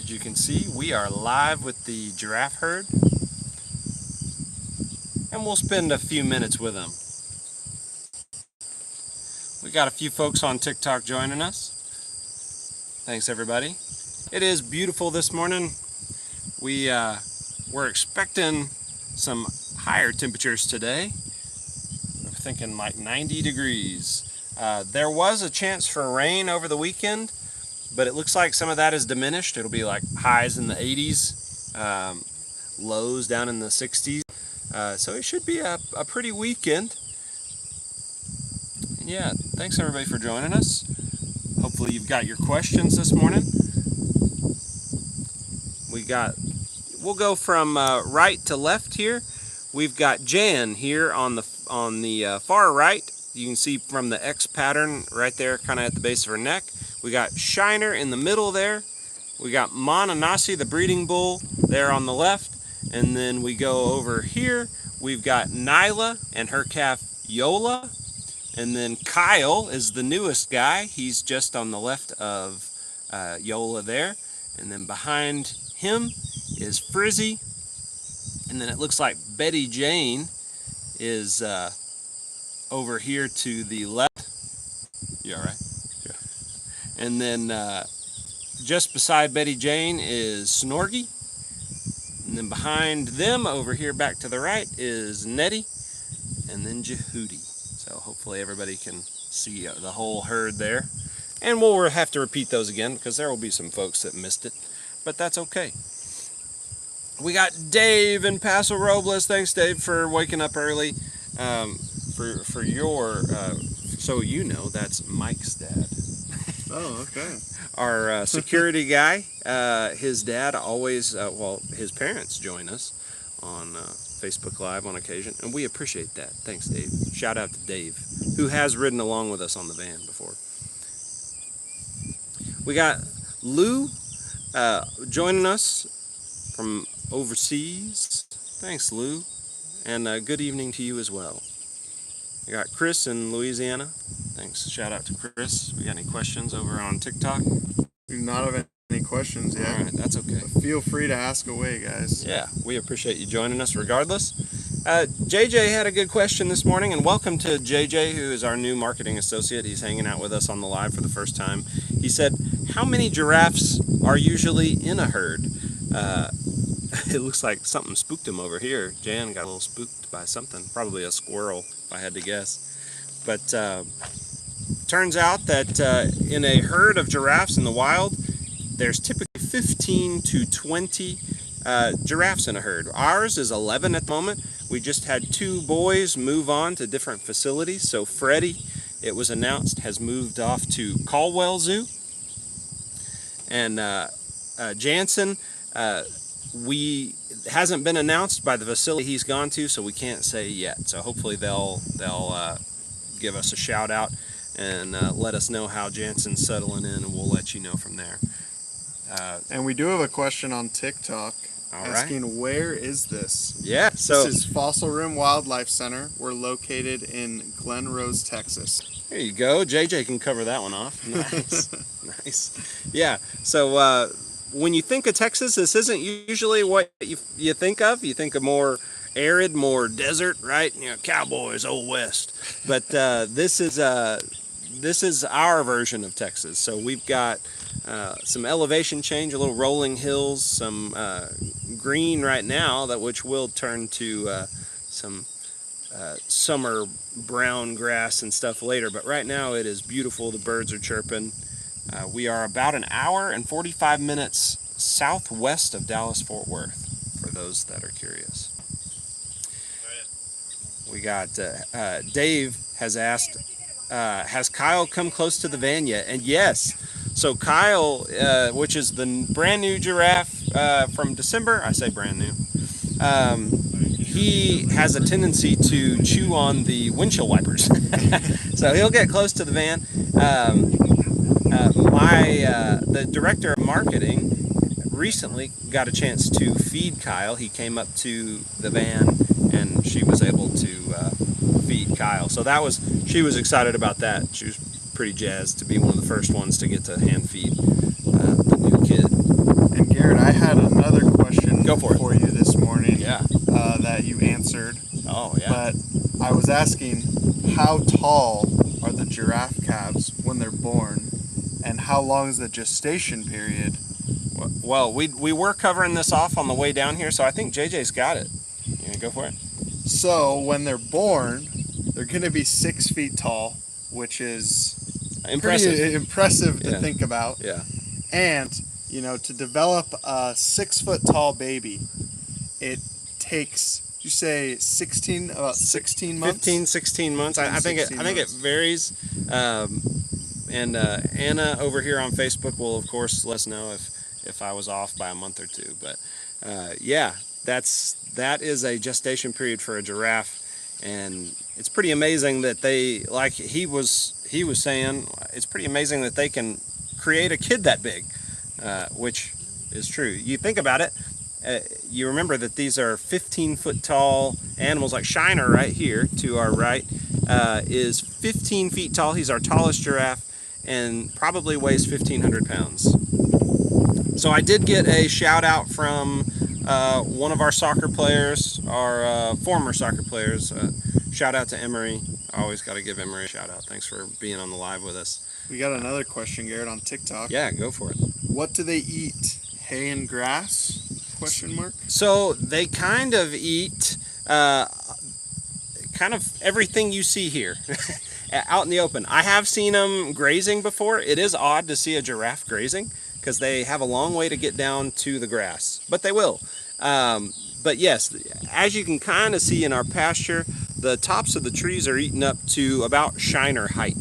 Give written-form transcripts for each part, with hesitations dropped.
As you can see, we are live with the giraffe herd, and we'll spend a few minutes with them. We got a few folks on TikTok joining us. Thanks everybody. It is beautiful this morning. We're expecting some higher temperatures today. We're thinking like 90 degrees. There was a chance for rain over the weekend, but it looks like some of that is diminished. It'll be like highs in the 80s, lows down in the 60s. So it should be a pretty weekend. And yeah, thanks everybody for joining us. Hopefully you've got your questions this morning. We'll go from right to left here. We've got Jan here on the far right. You can see from the X pattern right there, kind of at the base of her neck. We got Shiner in the middle there. We got Mananasi, the breeding bull, there on the left. And then we go over here. We've got Nyla and her calf Yola. And then Kyle is the newest guy. He's just on the left of Yola there. And then behind him is Frizzy. And then it looks like Betty Jane is over here to the left. You all right? Yeah. And then just beside Betty Jane is Snorgy. And then behind them over here back to the right is Nettie. And then Jehudi. So hopefully everybody can see the whole herd there. And we'll have to repeat those again because there will be some folks that missed it. But that's okay. We got Dave in Paso Robles. Thanks, Dave, for waking up early. For your, so you know, that's Mike's dad. Oh, okay. Our security guy. His dad always, well, his parents join us on Facebook Live on occasion, and we appreciate that. Thanks, Dave. Shout out to Dave, who has ridden along with us on the van before. We got Lou joining us from overseas. Thanks, Lou, and good evening to you as well. We got Chris in Louisiana. Thanks. Shout out to Chris. We got any questions over on TikTok? We do not have any questions yet. All right, that's okay. But feel free to ask away, guys. Yeah, we appreciate you joining us regardless. JJ had a good question this morning, and welcome to JJ, who is our new marketing associate. He's hanging out with us on the live for the first time. He said, how many giraffes are usually in a herd? It looks like something spooked him over here. Jan got a little spooked by something, probably a squirrel, if I had to guess. But turns out that in a herd of giraffes in the wild, there's typically 15 to 20 giraffes in a herd. Ours is 11 at the moment. We just had 2 boys move on to different facilities. So Freddie, it was announced, has moved off to Caldwell Zoo. And Jansen, hasn't been announced by the facility he's gone to, so we can't say yet. So hopefully they'll give us a shout out and let us know how Jansen's settling in, and we'll let you know from there. And we do have a question on TikTok asking, where is this? Yeah, so this is Fossil Rim Wildlife Center. We're located in Glen Rose, Texas. There you go. JJ can cover that one off. Nice. Nice. Yeah, so when you think of Texas, this isn't usually what you think of. You think of more arid, more desert, right? You know, cowboys, Old West. But this is our version of Texas. So we've got some elevation change, a little rolling hills, some green right now, which will turn to some summer brown grass and stuff later. But right now it is beautiful. The birds are chirping. We are about an hour and 45 minutes southwest of Dallas-Fort Worth, for those that are curious. We got Dave has asked, has Kyle come close to the van yet? And yes, so Kyle, which is the brand new giraffe from December, I say brand new, he has a tendency to chew on the windshield wipers. So he'll get close to the van. The director of marketing recently got a chance to feed Kyle. He came up to the van and she was able to feed Kyle. So she was excited about that. She was pretty jazzed to be one of the first ones to get to hand feed the new kid. And Go for it. For you this morning. Yeah. That you answered. Oh, yeah. But I was asking, how tall are the giraffe calves when they're born, and how long is the gestation period? Well, we were covering this off on the way down here, so I think JJ's got it. You gonna go for it? So when they're born, they're going to be 6 feet tall, which is Impressive. pretty impressive to Yeah. think about. Yeah. And, you know, to develop a 6 foot tall baby, it takes, you say 16 months? 15, 16 months. I think it varies. And Anna over here on Facebook will of course let us know if I was off by a month or two. But yeah, that is a gestation period for a giraffe, and it's pretty amazing that they, like he was saying, it's pretty amazing that they can create a kid that big, which is true. You think about it. You remember that these are 15-foot tall animals, like Shiner right here to our right is 15 feet tall. He's our tallest giraffe and probably weighs 1,500 pounds. So I did get a shout out from one of our soccer players, our former soccer players. Shout out to Emery. I always got to give Emery a shout out. Thanks for being on the live with us. We got another question, Garrett, on TikTok. Yeah, go for it. What do they eat? Hay and grass? Question mark. So they kind of eat kind of everything you see here out in the open. I have seen them grazing before. It is odd to see a giraffe grazing because they have a long way to get down to the grass, but they will. But yes, as you can kind of see in our pasture, the tops of the trees are eaten up to about Shiner height.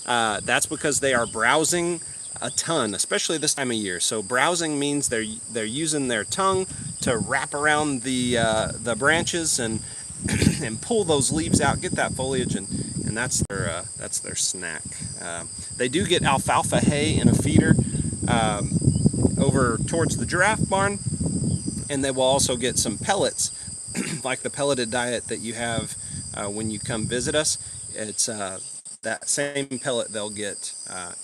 That's because they are browsing a ton, especially this time of year. So browsing means they're using their tongue to wrap around the branches and and pull those leaves out, get that foliage, and that's their snack. They do get alfalfa hay in a feeder over towards the giraffe barn, and they will also get some pellets, like the pelleted diet that you have when you come visit us. It's that same pellet they'll get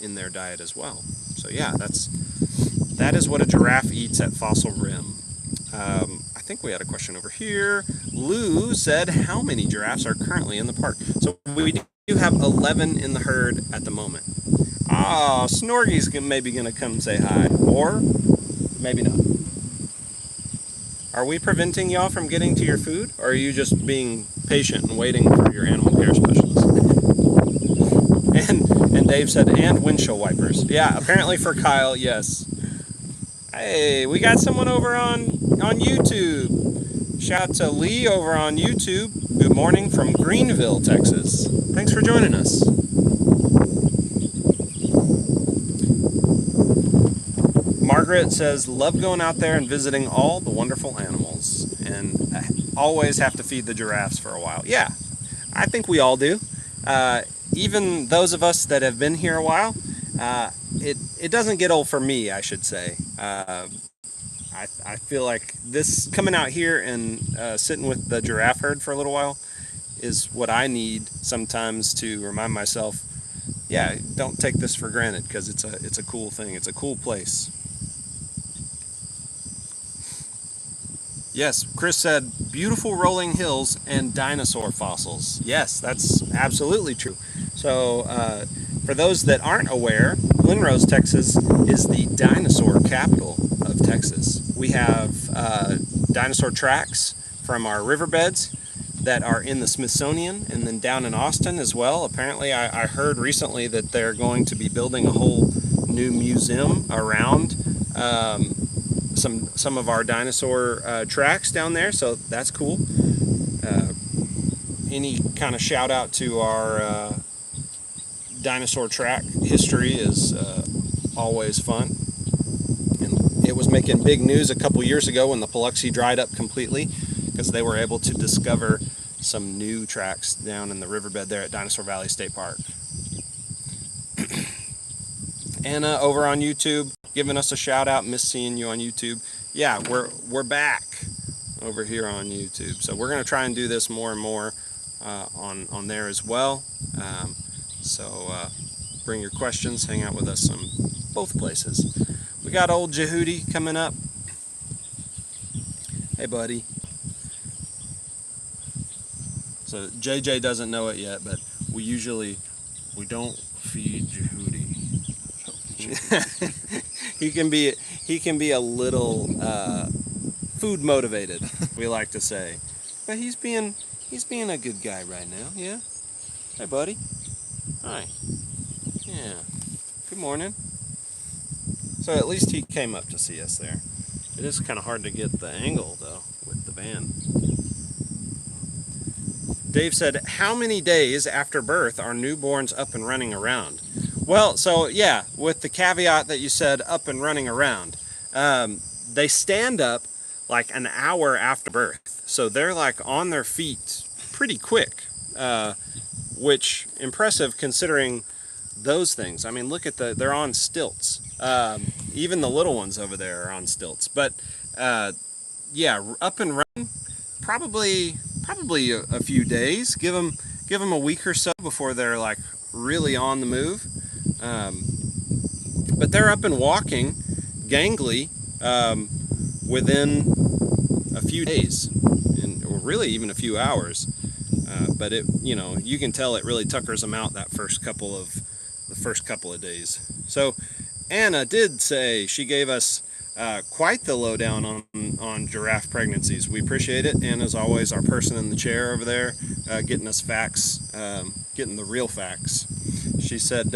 in their diet as well. So yeah, that is what a giraffe eats at Fossil Rim. I think we had a question over here. Lou said, how many giraffes are currently in the park? So we do have 11 in the herd at the moment. Ah, Snorgy's maybe going to come say hi, or maybe not. Are we preventing y'all from getting to your food, or are you just being patient and waiting for your animal care specialist? And Dave said, and windshield wipers. Yeah, apparently for Kyle, yes. Hey, we got someone over on YouTube. Shout out to Lee over on YouTube. Good morning from Greenville, Texas. Thanks for joining us. Margaret says, love going out there and visiting all the wonderful animals, and always have to feed the giraffes for a while. Yeah, I think we all do. Even those of us that have been here a while, it doesn't get old for me, I should say. I feel like this coming out here and sitting with the giraffe herd for a little while is what I need sometimes to remind myself, yeah, don't take this for granted, because it's a cool thing. It's a cool place. Yes, Chris said, beautiful rolling hills and dinosaur fossils. Yes, that's absolutely true. So for those that aren't aware, Glen Rose, Texas is the dinosaur capital of Texas. We have dinosaur tracks from our riverbeds that are in the Smithsonian, and then down in Austin as well. Apparently I heard recently that they're going to be building a whole new museum around some of our dinosaur tracks down there, so that's cool. Any kind of shout out to our dinosaur track history is always fun. And it was making big news a couple years ago when the Paluxy dried up completely, because they were able to discover some new tracks down in the riverbed there at Dinosaur Valley State Park. Anna over on YouTube giving us a shout out. Miss seeing you on YouTube. Yeah, we're back over here on YouTube, so we're gonna try and do this more and more on there as well. So bring your questions, hang out with us on both places. We got old Jehudi coming up. Hey, buddy. So JJ doesn't know it yet, but we don't feed Jehudi. he can be a little food motivated, we like to say, but he's being a good guy right now. Yeah. Hey, buddy. Hi. Yeah. Good morning. So at least he came up to see us there. It is kind of hard to get the angle though with the van. Dave said, how many days after birth are newborns up and running around? Well, so yeah, with the caveat that you said up and running around, they stand up like an hour after birth. So they're like on their feet pretty quick, which impressive considering those things. I mean, look at they're on stilts. Even the little ones over there are on stilts. But yeah, up and running, probably a few days. Give them a week or so before they're like really on the move. But they're up and walking, gangly, within a few days, or really even a few hours. But you can tell it really tuckers them out the first couple of days. So Anna did say she gave us quite the lowdown on giraffe pregnancies. We appreciate it. Anna's always our person in the chair over there, getting us facts, getting the real facts. She said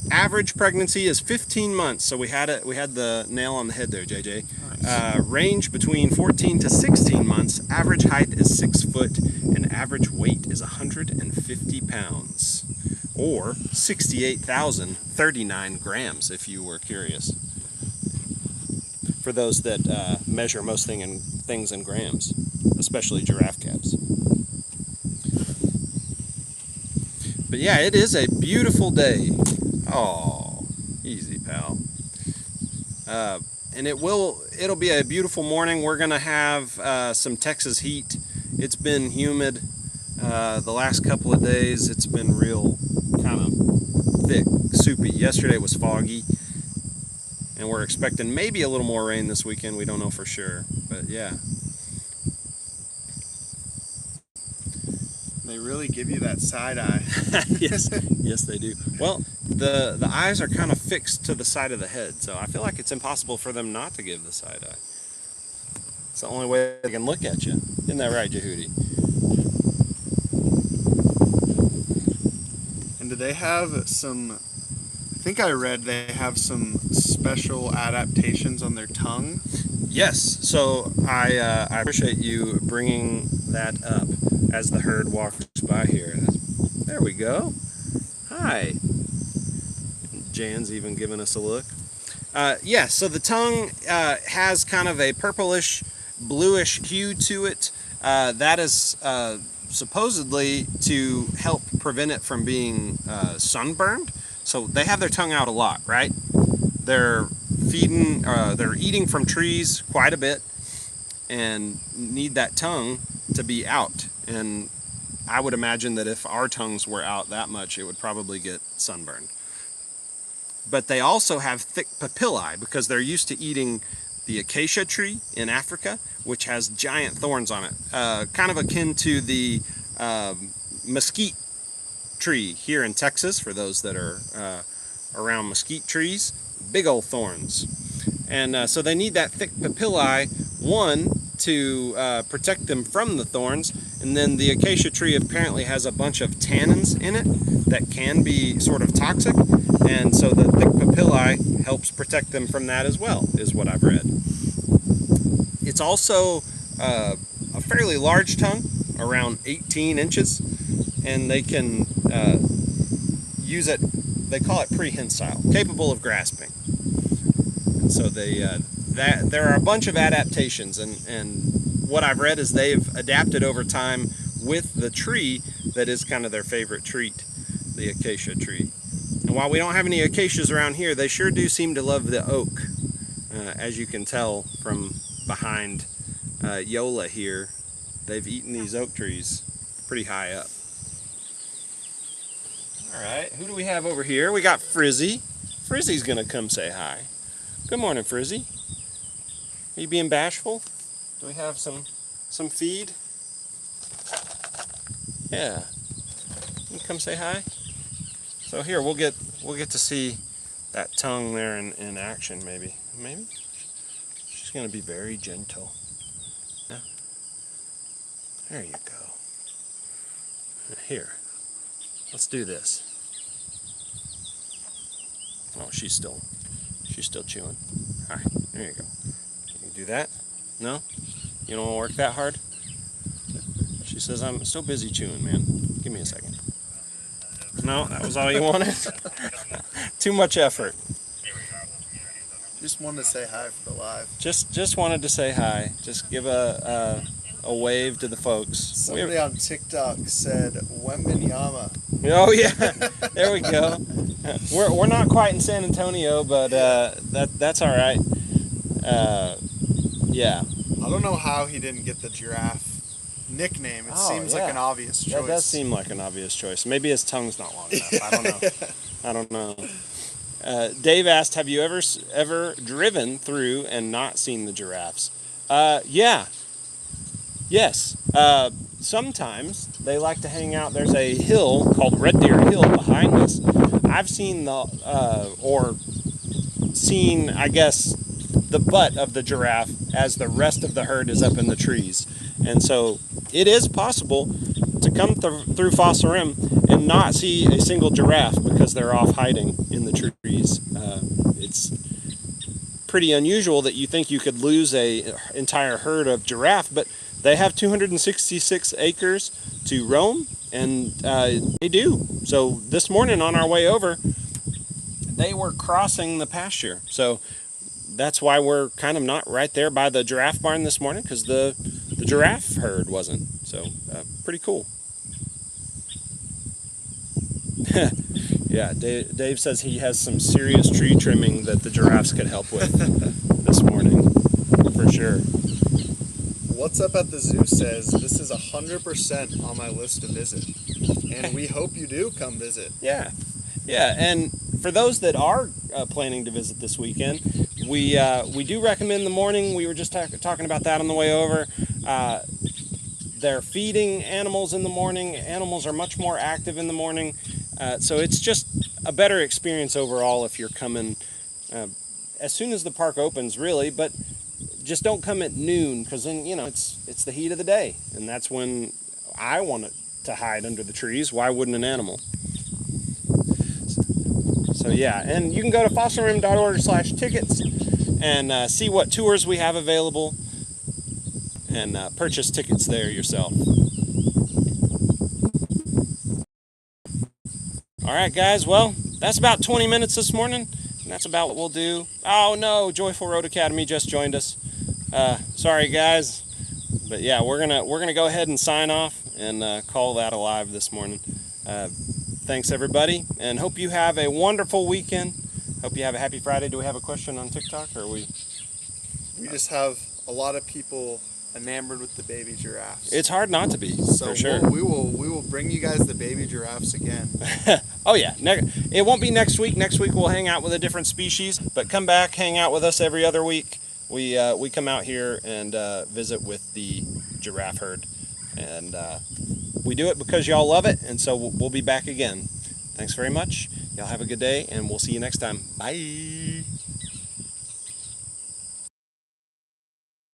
average pregnancy is 15 months. So we had the nail on the head there, JJ. Nice. Range between 14 to 16 months. Average height is 6 foot, and average weight is 150 pounds, or 68,039 grams, if you were curious. For those that measure most things in grams, especially giraffe calves. But yeah, it is a beautiful day. Oh, easy, pal. And it'll be a beautiful morning. We're gonna have some Texas heat. It's been humid the last couple of days. It's been real kind of thick, soupy. Yesterday it was foggy, and we're expecting maybe a little more rain this weekend. We don't know for sure, but yeah. They really give you that side eye. yes, they do. Well, the eyes are kind of fixed to the side of the head, so I feel like it's impossible for them not to give the side eye. It's the only way they can look at you. Isn't that right, Jehudi? And do they have some? I think I read they have some special adaptations on their tongue. Yes. So I appreciate you bringing that up as the herd walks by here. There we go. Hi. Jan's even giving us a look. Yeah, so the tongue has kind of a purplish, bluish hue to it. That is supposedly to help prevent it from being sunburned. So they have their tongue out a lot, right? They're eating from trees quite a bit and need that tongue to be out. And I would imagine that if our tongues were out that much, it would probably get sunburned. But they also have thick papillae because they're used to eating the acacia tree in Africa, which has giant thorns on it, kind of akin to the mesquite tree here in Texas, for those that are around mesquite trees. Big old thorns. And so they need that thick papillae, one, to protect them from the thorns, and then the acacia tree apparently has a bunch of tannins in it that can be sort of toxic, and so the thick papillae helps protect them from that as well, is what I've read. It's also a fairly large tongue, around 18 inches, and they can use it, they call it prehensile, capable of grasping. And so there are a bunch of adaptations, and what I've read is they've adapted over time with the tree that is kind of their favorite treat, the acacia tree. And while we don't have any acacias around here, they sure do seem to love the oak, as you can tell from behind Yola here. They've eaten these oak trees pretty high up. All right, who do we have over here? We got Frizzy. Frizzy's gonna come say hi. Good morning, Frizzy. Are you being bashful? Do we have some feed? Yeah. You come say hi. So here we'll get to see that tongue there in action. Maybe she's gonna be very gentle. Yeah. There you go. Here, let's do this. Oh, she's still chewing. All right, there you go. You do that? No? You don't want to work that hard? She says, I'm still busy chewing, man. Give me a second. No, that was all you wanted? Too much effort. Just wanted to say hi for the live. Just wanted to say hi. Just give a wave to the folks. Somebody on TikTok said Wembenyama. Oh yeah, there we go. We're not quite in San Antonio, but that's all right. Yeah. I don't know how he didn't get the giraffe nickname. It seems like an obvious choice. That does seem like an obvious choice. Maybe his tongue's not long enough. I don't know. I don't know. Dave asked, "Have you ever driven through and not seen the giraffes?" Yeah. Yes. Sometimes they like to hang out. There's a hill called Red Deer Hill behind us. I've seen seen, I guess, the butt of the giraffe as the rest of the herd is up in the trees. And so it is possible to come through Fossil Rim and not see a single giraffe because they're off hiding in the trees. It's pretty unusual that you think you could lose a entire herd of giraffe, but they have 266 acres to roam, and they do. So this morning on our way over, they were crossing the pasture. So that's why we're kind of not right there by the giraffe barn this morning, because the giraffe herd wasn't. So pretty cool. Yeah, Dave says he has some serious tree trimming that the giraffes could help with this morning, for sure. What's Up at the Zoo says, this is 100% on my list to visit. And we hope you do come visit. Yeah. Yeah, and for those that are planning to visit this weekend, we do recommend the morning. We were just talking about that on the way over. They're feeding animals in the morning. Animals are much more active in the morning. So it's just a better experience overall if you're coming as soon as the park opens, really. But just don't come at noon, because then, it's the heat of the day, and that's when I want to hide under the trees. Why wouldn't an animal? So yeah, and you can go to fossilrim.org/tickets and see what tours we have available and purchase tickets there yourself. All right, guys, well, that's about 20 minutes this morning, and that's about what we'll do. Oh no, Joyful Road Academy just joined us. Sorry, guys, but yeah, we're gonna go ahead and sign off and call that a live this morning. Thanks everybody, and hope you have a wonderful weekend. Hope you have a happy Friday. Do we have a question on TikTok, or we just have a lot of people enamored with the baby giraffes? It's hard not to be, so for sure. We will bring you guys the baby giraffes again. Oh yeah, it won't be next week. Next week we'll hang out with a different species, but come back, hang out with us every other week. We come out here and visit with the giraffe herd, and we do it because y'all love it, and so we'll be back again. Thanks very much. Y'all have a good day, and we'll see you next time. Bye.